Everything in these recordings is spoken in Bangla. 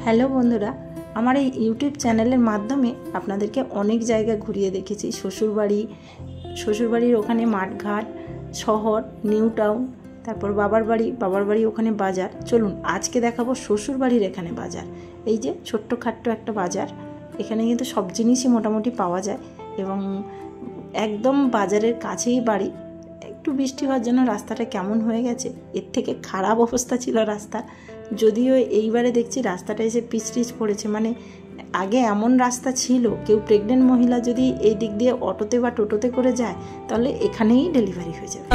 হ্যালো বন্ধুরা, আমার এই ইউটিউব চ্যানেলের মাধ্যমে আপনাদেরকে অনেক জায়গা ঘুরিয়ে দেখেছি। শ্বশুরবাড়ির ওখানে মাঠঘাট, শহর, নিউ টাউন, তারপর বাবার বাড়ি ওখানে বাজার। চলুন আজকে দেখাবো শ্বশুরবাড়ির এখানে বাজার। এই যে ছোট্টখাট্ট একটা বাজার, এখানে কিন্তু সব জিনিসই মোটামুটি পাওয়া যায় এবং একদম বাজারের কাছেই বাড়ি। একটু বৃষ্টি হওয়ার জন্য রাস্তাটা কেমন হয়ে গেছে, এর থেকে খারাপ অবস্থা ছিল রাস্তার। যদিও এইবারে দেখছি রাস্তাটা এসে পিচ পড়েছে, মানে আগে এমন রাস্তা ছিল কেউ প্রেগনেন্ট মহিলা যদি এই দিক দিয়ে অটোতে বা টোটোতে করে যায় তাহলে এখানেই ডেলিভারি হয়ে যাবে।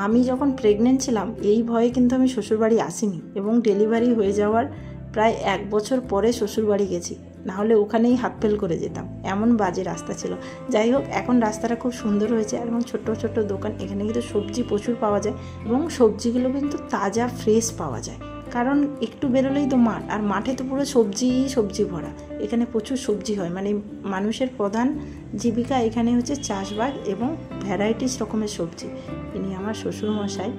আমি যখন প্রেগনেন্ট ছিলাম এই ভয়ে কিন্তু আমি শ্বশুরবাড়ি আসিনি এবং ডেলিভারি হয়ে যাওয়ার প্রায় 1 বছর পরে শ্বশুরবাড়ি গেছি, নাহলে ওখানেই হাত ফেল করে যেতাম, এমন বাজে রাস্তা ছিল। যাই হোক, এখন রাস্তাটা খুব সুন্দর হয়েছে এবং ছোট্ট ছোট্ট দোকান। এখানে কিন্তু সবজি প্রচুর পাওয়া যায় এবং সবজিগুলো কিন্তু তাজা ফ্রেশ পাওয়া যায়, কারণ একটু বেরোলেই তো মাঠ, আর মাঠে তো পুরো সবজি ভরা। এখানে প্রচুর সবজি হয়, মানে মানুষের প্রধান জীবিকা এখানে হচ্ছে চাষবাস এবং ভ্যারাইটিস রকমের সবজি। ইনি আমার শ্বশুরমশাই।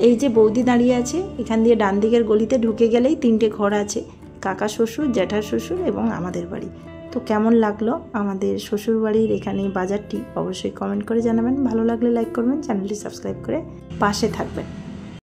এই যে বৌদি দাঁড়িয়ে আছে, এখান দিয়ে ডান দিকের গলিতে ঢুকে গেলেই 3টে ঘর আছে, কাকা শ্বশুর, জ্যাঠা শ্বশুর এবং আমাদের বাড়ি। তো কেমন লাগলো আমাদের শ্বশুর বাড়ির এখানে বাজারটি অবশ্যই কমেন্ট করে জানাবেন। ভালো লাগলে লাইক করবেন, চ্যানেলটি সাবস্ক্রাইব করে পাশে থাকবেন।